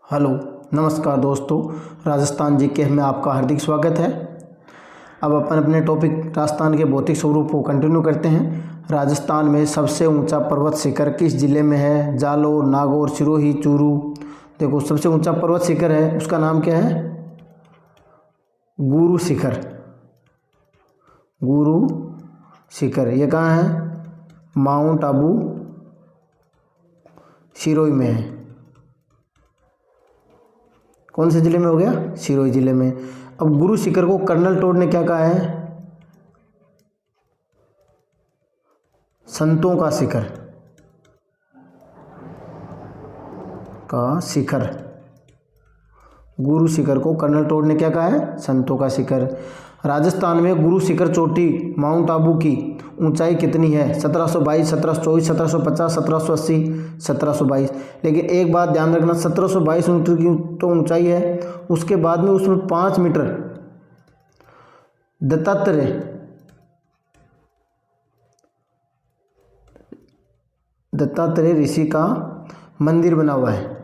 Hello, नमस्कार दोस्तों। Rajasthan GK में आपका हार्दिक स्वागत है। अब अपन अपने टॉपिक राजस्थान के भौतिक स्वरूप को कंटिन्यू करते हैं। राजस्थान में सबसे ऊंचा पर्वत शिखर किस जिले में है? जालोर, नागौर, सिरोही, चूरू। देखो, सबसे ऊंचा पर्वत शिखर है, उसका नाम क्या है? गुरु शिखर। गुरु शिखर ये कहाँ है? माउंट आबू, सिरोही में है। कौन से जिले में हो गया? सिरोही जिले में। अब गुरु शिखर को कर्नल टोड ने क्या कहा है? संतों का शिखर। का शिखर। गुरु शिखर को कर्नल टोड ने क्या कहा है? संतों का शिखर। राजस्थान में गुरु शिखर चोटी माउंट आबू की ऊंचाई कितनी है? 1722, 1724, 1750, 1780, 1722। लेकिन एक बात ध्यान रखना, 1722 मीटर की तो ऊंचाई है, उसके बाद में उसमें 5 मीटर दत्तात्रेय ऋषि का मंदिर बना हुआ है।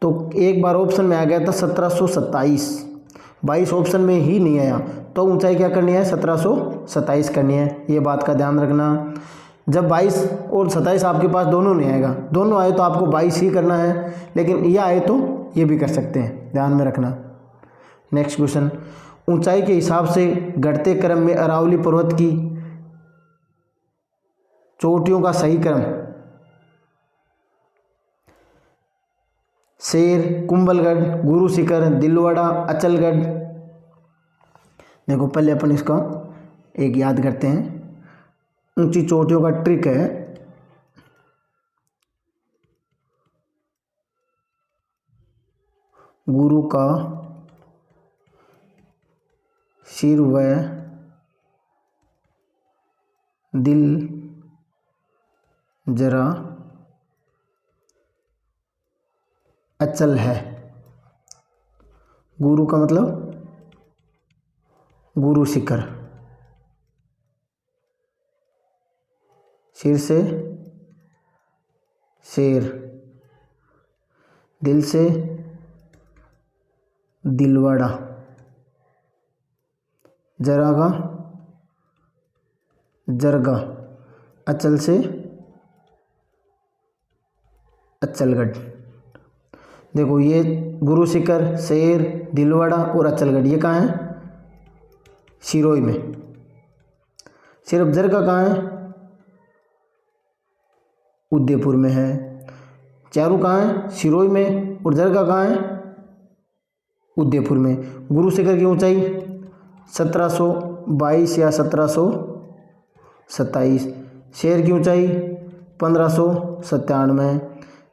तो एक बार ऑप्शन में आ गया था 1727, 22 ऑप्शन में ही नहीं आया, तो ऊंचाई क्या करनी है? 1727 करनी है। ये बात का ध्यान रखना। जब 22 और 27 आपके पास दोनों नहीं आएगा, दोनों आए तो आपको 22 ही करना है, लेकिन ये आए तो ये भी कर सकते हैं, ध्यान में रखना। नेक्स्ट क्वेश्चन, ऊंचाई के हिसाब से घटते क्रम में अरावली पर्वत की चोटियों का सही क्रम? शेर, कुंभलगढ़, गुरु शिखर, दिलवाड़ा, अचलगढ़। देखो, पहले अपन इसका एक याद करते हैं। ऊंची चोटियों का ट्रिक है, गुरु का सिर व दिल जरा अचल है। गुरु का मतलब गुरु शिखर। सिर से शेर, दिल से दिलवाड़ा, जरा का जरगा, अचल से अचलगढ़। देखो, ये गुरु शिखर, शेर, दिलवाड़ा और अचलगढ़ ये कहाँ है? सिरोही में। सिर्फ जरगा कहाँ है? उदयपुर में है। चारू कहाँ है? सिरोही में। और जरगा कहाँ है? उदयपुर में। गुरु शिखर की ऊंचाई 1722 या 1727। शेर की ऊंचाई 1597।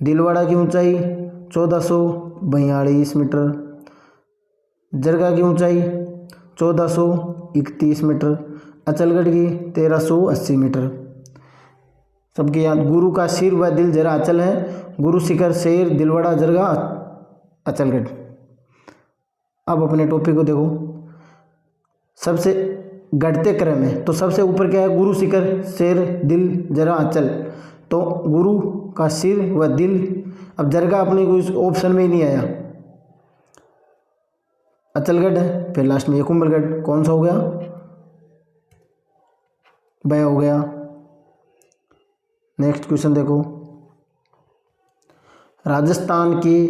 दिलवाड़ा की ऊंचाई 1442 मीटर। जरगा की ऊंचाई 1431 मीटर। अचलगढ़ की 1380 मीटर। सबके याद, गुरु का सिर व दिल जरा अचल है। गुरु शिखर, शेर, दिलवाड़ा, जरगा, अचलगढ़। अब अपने टॉपिक को देखो। सबसे घटते क्रम में तो सबसे ऊपर क्या है? गुरु शिखर, शेर, दिल, जरा, अचल। तो गुरु का सिर व दिल। अब जरगा अपने को इस ऑप्शन में ही नहीं आया, अचलगढ़ है। फिर लास्ट में ये कुंभलगढ़। कौन सा हो गया? बया हो गया। नेक्स्ट क्वेश्चन देखो, राजस्थान के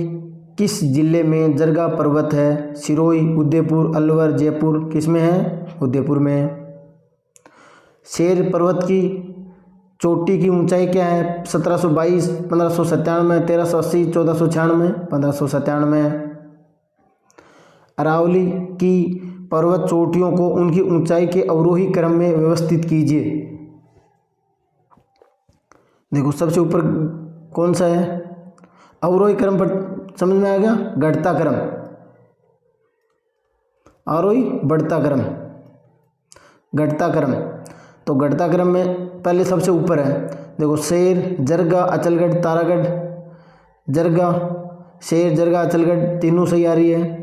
किस जिले में जरगा पर्वत है? सिरोही, उदयपुर, अलवर, जयपुर। किस में है? उदयपुर में। शेर पर्वत की चोटी की ऊंचाई क्या है? 1722, 1597, 1380, 1496, 1597। अरावली की पर्वत चोटियों को उनकी ऊंचाई के अवरोही क्रम में व्यवस्थित कीजिए। देखो, सबसे ऊपर कौन सा है? अवरोही क्रम पर समझ में आ गया? घटता क्रम, आरोही, बढ़ता क्रम, घटता क्रम। तो घटता क्रम में पहले सबसे ऊपर है। देखो, शेर, जरगा, अचलगढ़, तारागढ़। जरगा, शेर, जरगा, अचलगढ़ तीनों सही आ रही है।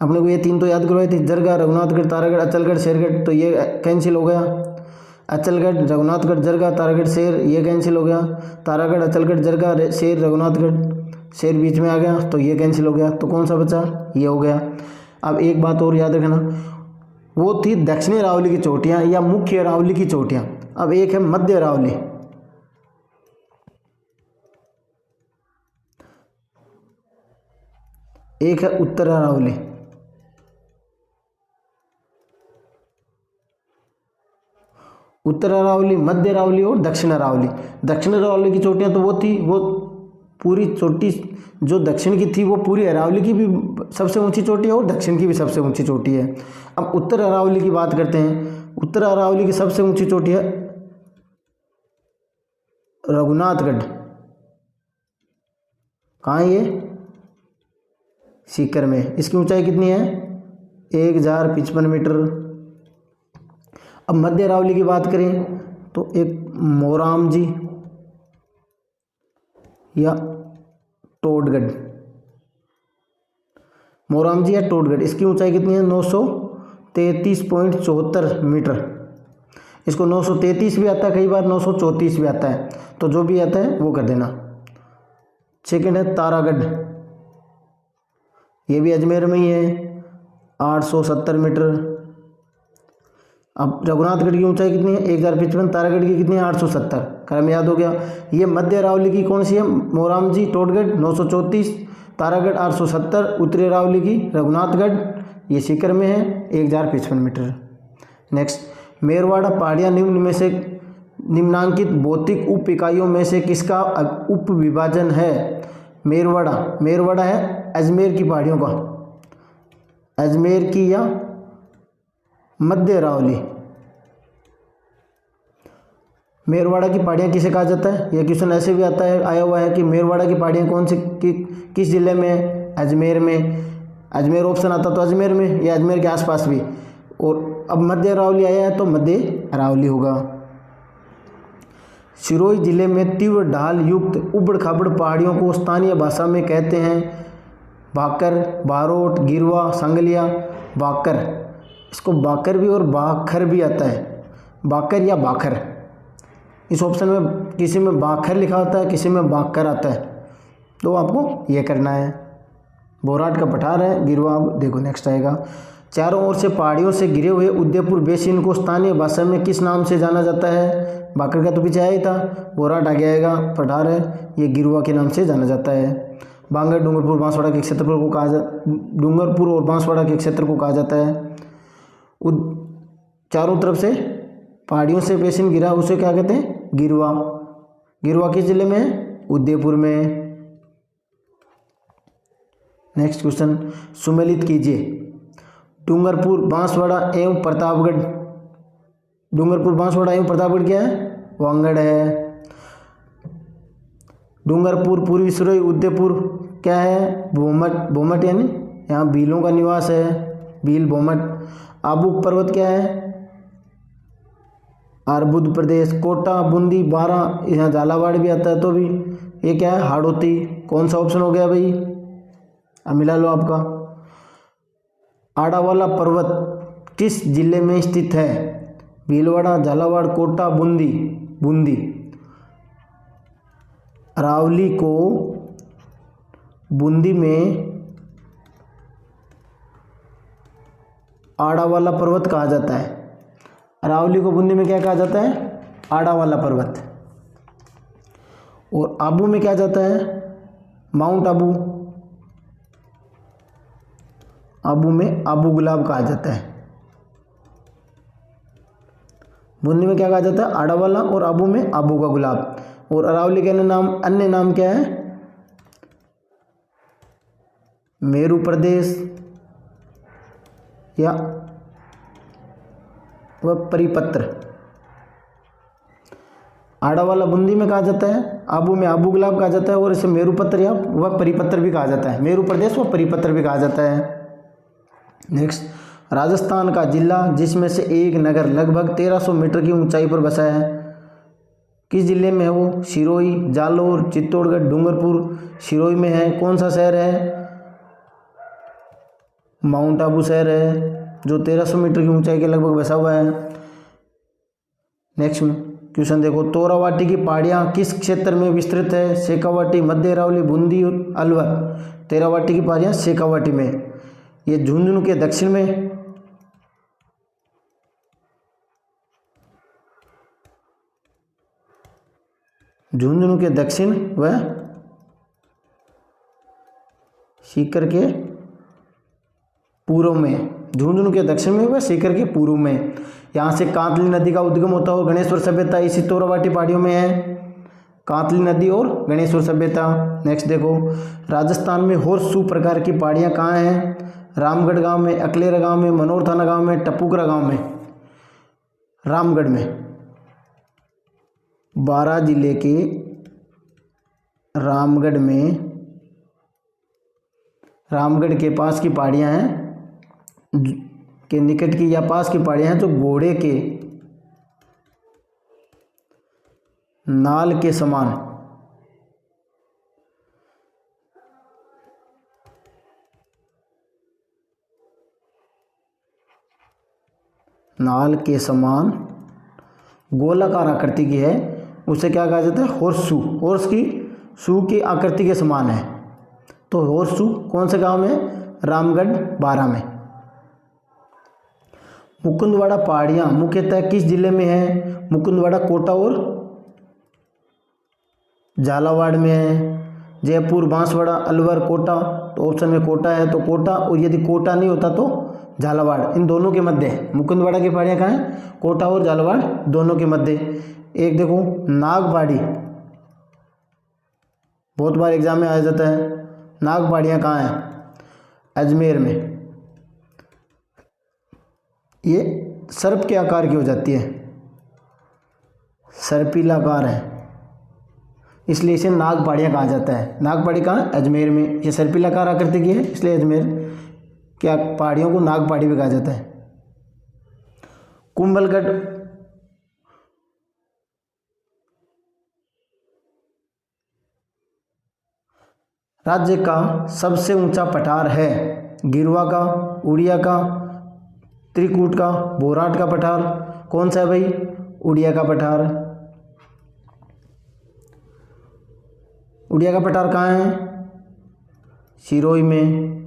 अपने को ये तीन तो याद करवाई थी, जरगा, रघुनाथगढ़, तारागढ़, अचलगढ़, शेरगढ़। तो ये कैंसिल हो गया। अचलगढ़, रघुनाथगढ़, जरगा, तारागढ़, शेर, ये कैंसिल हो गया। तारागढ़, अचलगढ़, जरगा, शेर, रघुनाथगढ़, शेर बीच में आ गया तो ये कैंसिल हो गया। तो कौन सा बचा? ये हो गया। अब एक बात और याद रखना, वो थी दक्षिणी अरावली की चोटियाँ या मुख्य अरावली की चोटियाँ। अब एक है मध्य अरावली, एक है उत्तर अरावली। उत्तर अरावली, मध्य अरावली और दक्षिण अरावली। दक्षिण अरावली की चोटियाँ तो वो थी, वो पूरी चोटी जो दक्षिण की थी वो पूरी अरावली की भी सबसे ऊंची चोटी है और दक्षिण की भी सबसे ऊंची चोटी है। अब उत्तर अरावली की बात करते हैं। उत्तर अरावली की सबसे ऊंची चोटी है रघुनाथगढ़। कहाँ है ये? सीकर में। इसकी ऊंचाई कितनी है? 1055 मीटर। अब मध्य अरावली की बात करें तो एक मोराम जी या टोडगढ़, मोराम जी या टोडगढ़, इसकी ऊंचाई कितनी है? 933.74 मीटर। इसको 933 भी आता है, कई बार 934 भी आता है, तो जो भी आता है वो कर देना। सेकंड है तारागढ़, ये भी अजमेर में ही है, 870 मीटर। अब रघुनाथगढ़ की ऊंचाई कितनी है? 1055। तारागढ़ की कितनी है? 870। क्रम याद हो गया। ये मध्य अरावली की कौन सी है? मोराम जी टोडगढ़ 934, तारागढ़ 870। उत्तरी अरावली की रघुनाथगढ़, ये सीकर में है, 1055 मीटर। नेक्स्ट, मेरवाड़ा पहाड़ियाँ निम्न में से निम्नांकित भौतिक उप इकाइयों में से किसका उप विभाजन है? मेरवाड़ा है अजमेर की पहाड़ियों का, अजमेर की या मध्य अरावली। मेरवाड़ा की पहाड़ियाँ किसे कहा जाता है? यह क्वेश्चन ऐसे भी आता है, आया हुआ है कि मेरवाड़ा की पहाड़ियाँ कौन सी किस जिले में है? अजमेर में। अजमेर ऑप्शन आता तो अजमेर में या अजमेर के आसपास भी। और अब मध्य अरावली आया है तो मध्य अरावली होगा। सिरोही जिले में तीव्र ढाल युक्त उबड़ खाबड़ पहाड़ियों को स्थानीय भाषा में कहते हैं भाकर, बारोट, गिरवा, संगलिया। बाकर, इसको बाकर भी और बाखर भी आता है, बाकर या बाखर। इस ऑप्शन में किसी में बाखर लिखा होता है, किसी में बाकर आता है, तो आपको ये करना है। बोराट का पठार है गिरवा। देखो नेक्स्ट आएगा, चारों ओर से पहाड़ियों से घिरे हुए उदयपुर बेसिन को स्थानीय भाषा में किस नाम से जाना जाता है? बाकर का तो पीछे आया ही था, बोराट आगे आएगा, पठार है, ये गिरवा के नाम से जाना जाता है। बांगड़, डूंगरपुर, बांसवाड़ा के क्षेत्र को डूंगरपुर और बांसवाड़ा के क्षेत्र को कहा जाता है। चारों तरफ से पहाड़ियों से बेसिन गिरा, उसे क्या कहते हैं? गिरवा। गिरवा किस जिले में है? उदयपुर में। नेक्स्ट क्वेश्चन, सुमेलित कीजिए डूंगरपुर, बांसवाड़ा एवं प्रतापगढ़। डूंगरपुर, बांसवाड़ा एवं प्रतापगढ़ क्या है? वांगड़ है। डूंगरपुर, पूर्वी सिरोही, उदयपुर क्या है? भोमट। भोमट यानी यहाँ भीलों का निवास है, भील भोमट। आबू पर्वत क्या है? अर्बुद प्रदेश। कोटा, बूंदी, बारा, यहाँ झालावाड़ भी आता है तो भी ये क्या है? हाड़ौती। कौन सा ऑप्शन हो गया भाई? अब मिला लो आपका। आड़ावाला पर्वत किस जिले में स्थित है? भीलवाड़ा, झालावाड़, कोटा, बूंदी। बूंदी। अरावली को बूंदी में आड़ावाला पर्वत कहा जाता है। अरावली को बूंदी में क्या कहा जाता है? आड़ावाला पर्वत। और आबू में क्या जाता है? माउंट आबू। आबू में आबू गुलाब कहा जाता है। बूंदी में क्या कहा जाता है? आड़ावाला, और आबू में आबू का गुलाब। और अरावली के अन्य नाम क्या है? मेरू प्रदेश या वह परिपत्र। आड़ावाला बूंदी में कहा जाता है, आबू में आबू गुलाब कहा जाता है, और इसे मेरू पत्र या वह परिपत्र भी कहा जाता है। मेरू प्रदेश व परिपत्र भी कहा जाता है। नेक्स्ट, राजस्थान का जिला जिसमें से एक नगर लगभग 1300 मीटर की ऊंचाई पर बसा है, किस जिले में है वो? सिरोही, जालोर, चित्तौड़गढ़, डूंगरपुर। सिरोही में है। कौन सा शहर है? माउंट आबू शहर है, जो 1300 मीटर की ऊंचाई के लगभग बसा हुआ है। नेक्स्ट क्वेश्चन देखो, तोरावाटी की पहाड़ियाँ किस क्षेत्र में विस्तृत है? शेखावाटी, मध्य अरावली, बूंदी और अलवर। तोरावाटी की पहाड़ियाँ शेखावाटी में, ये झुंझुनू के दक्षिण में, झुंझुनू के दक्षिण व सीकर के पूर्व में, झुंझुनू के दक्षिण में व सीकर के पूर्व में। यहाँ से कांतली नदी का उद्गम होता है और गणेश्वर सभ्यता इसी तोरावाटी पहाड़ियों में है, कांतली नदी और गणेश्वर सभ्यता। नेक्स्ट देखो, राजस्थान में होर्सू प्रकार की पहाड़ियाँ कहाँ हैं? रामगढ़ गांव में, अकलेरा गांव में, मनोर थाना गांव में, टपुकरा गांव में। रामगढ़ में, बारां जिले के रामगढ़ में, रामगढ़ के पास की पहाड़ियाँ हैं के निकट की या पास की पहाड़ियाँ हैं जो घोड़े के नाल के समान, नाल के समान गोलाकार आकृति की है, उसे क्या कहा जाता है? हॉर्सशू। हॉर्स की शू की आकृति के समान है, तो हॉर्सशू कौन से गांव में? रामगढ़, बारां में। मुकुंदवाड़ा पहाड़ियाँ मुख्यतः किस जिले में है? मुकुंदवाड़ा कोटा और झालावाड़ में है। जयपुर, बांसवाड़ा, अलवर, कोटा, तो ऑप्शन में कोटा है, तो कोटा, और यदि कोटा नहीं होता तो झालावाड़, इन दोनों के मध्य है। मुकुंदवाड़ा की पहाड़ियाँ कहाँ हैं? कोटा और झालावाड़ दोनों के मध्य। एक देखो, नागबाड़ी, बहुत बार एग्जाम में आया जाता है। नागबाड़ियाँ कहाँ हैं? अजमेर में। ये सर्प के आकार की हो जाती है, सर्पिलाकार है, इसलिए इसे नाग पहाड़ियाँ कहा जाता है। नाग पहाड़ी कहाँ? अजमेर में। ये सर्पिलाकार आकृति की है, इसलिए अजमेर क्या पहाड़ियों को नाग पहाड़ी भी कहा जाता है। कुंभलगढ़ राज्य का सबसे ऊंचा पठार है? गिरवा का, उड़िया का, त्रिकूट का, बोराट का पठार, कौन सा है भाई? उड़िया का पठार। उड़िया का पठार कहाँ है? सिरोही में।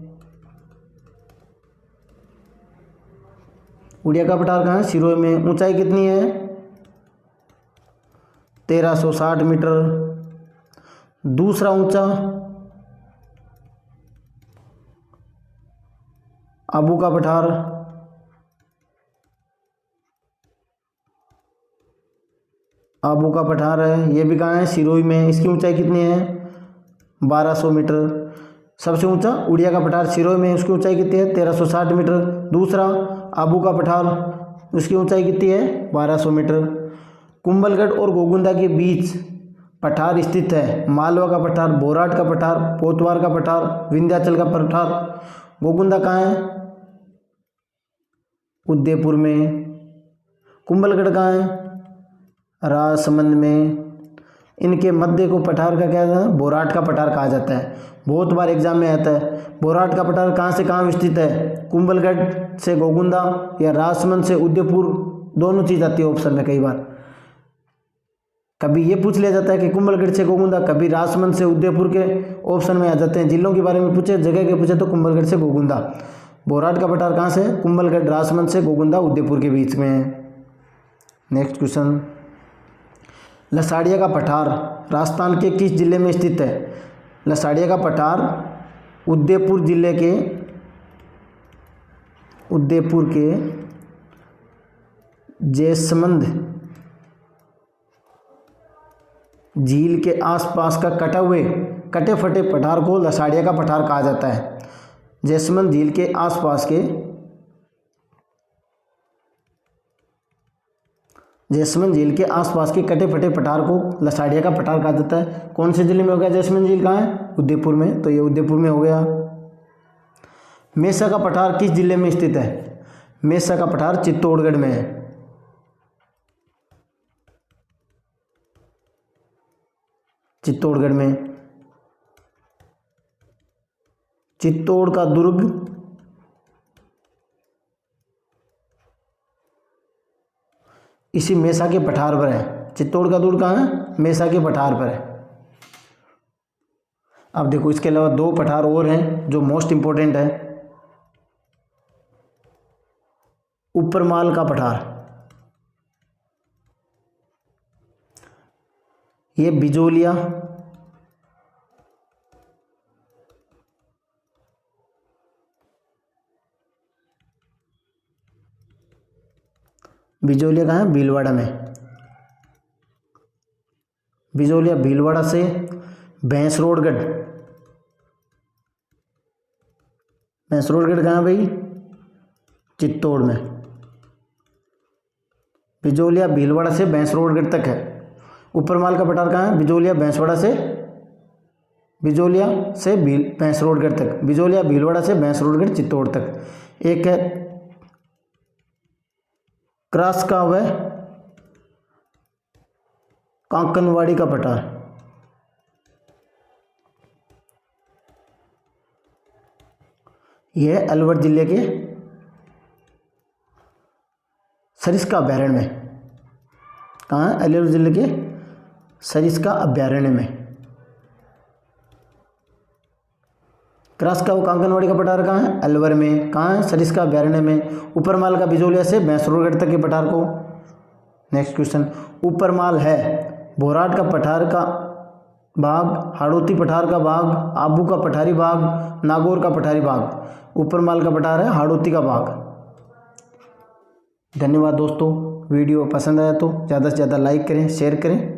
उड़िया का पठार कहाँ है? सिरोही में। ऊंचाई कितनी है? 1360 मीटर। दूसरा ऊंचा आबू का पठार, आबू का पठार है, ये भी कहाँ है? सिरोही में। इसकी ऊंचाई कितनी है? 1200 मीटर। सबसे ऊंचा उड़िया का पठार सिरोही में, उसकी ऊंचाई कितनी है? 1360 मीटर। दूसरा आबू का पठार, उसकी ऊंचाई कितनी है? 1200 मीटर। कुंभलगढ़ और गोगुंदा के बीच पठार स्थित है? मालवा का पठार, बोराट का पठार, पोतवार का पठार, विंध्याचल का पठार। गोगुंदा कहाँ है? उदयपुर में। कुंभलगढ़ कहाँ है? राजसमंद में। इनके मध्य को पठार का क्या है? बोराट का पठार कहा जाता है। बहुत बार एग्जाम में आता है। बोराट का पठार कहाँ से कहाँ स्थित है? कुंभलगढ़ से गोगुंदा या राजसमंद से उदयपुर, दोनों चीज़ आती है ऑप्शन में कई बार। कभी ये पूछ लिया जाता है कि कुंभलगढ़ से गोगुंदा, कभी राजसमंद से उदयपुर के ऑप्शन में आ जाते हैं। जिलों के बारे में पूछे, जगह के पूछे तो कुंभलगढ़ से गोगुंदा। बोराट का पठार कहाँ से? कुंभलगढ़, राजसमंद से गोगुंदा, उदयपुर के बीच में है। नेक्स्ट क्वेश्चन, लसाड़िया का पठार राजस्थान के किस जिले में स्थित है? लसाड़िया का पठार उदयपुर जिले के, उदयपुर के जैसमंद झील के आसपास का कटे फटे पठार को लसाड़िया का पठार कहा जाता है। जैसमंद झील के आसपास के, जैसमंद झील के आसपास के कटे फटे पठार को लसाड़िया का पठार कहा जाता है। कौन से जिले में हो गया? जैसमंद झील कहाँ है? उदयपुर में, तो ये उदयपुर में हो गया। मेसा का पठार किस जिले में स्थित है? मेसा का पठार चित्तौड़गढ़ में है। चित्तौड़गढ़ में। चित्तौड़ का दुर्ग इसी मेसा के पठार पर है। चित्तौड़ का दूर कहाँ है? मेसा के पठार पर है। अब देखो इसके अलावा 2 पठार और हैं जो मोस्ट इंपॉर्टेंट है। ऊपरमाल का पठार, ये बिजोलिया, बिजोलिया कहाँ है? भीलवाड़ा में। बिजोलिया भीलवाड़ा से भैंसरोडगढ़, भैंसरोडगढ़ कहाँ है भाई? चित्तौड़ में। बिजोलिया भीलवाड़ा से भैंसरोडगढ़ तक है। ऊपरमाल का पठार कहाँ है? बिजोलिया भैंसवाड़ा से, बिजोलिया से भैंसरोडगढ़ तक, बिजोलिया भीलवाड़ा से भैंसरोडगढ़ चित्तौड़ तक। एक है क्रॉस का वह कांकनवाड़ी का पठार, यह अलवर जिले के सरिस्का अभयारण्य में। कहाँ है? अलवर जिले के सरिस्का अभयारण्य में। क्रॉस का वो कांकनवाड़ी का पठार कहाँ है? अलवर में। कहाँ है? सरिस्का अभयारण्य में। ऊपरमाल का बिजोलिया से भैंसरोडगढ़ तक के पठार को। नेक्स्ट क्वेश्चन, ऊपरमाल है भोराट का पठार का भाग, हाड़ौती पठार का भाग, आबू का पठारी भाग, नागौर का पठारी भाग। ऊपरमाल का पठार है हाड़ौती का भाग। धन्यवाद दोस्तों, वीडियो पसंद आया तो ज़्यादा से ज़्यादा लाइक करें, शेयर करें।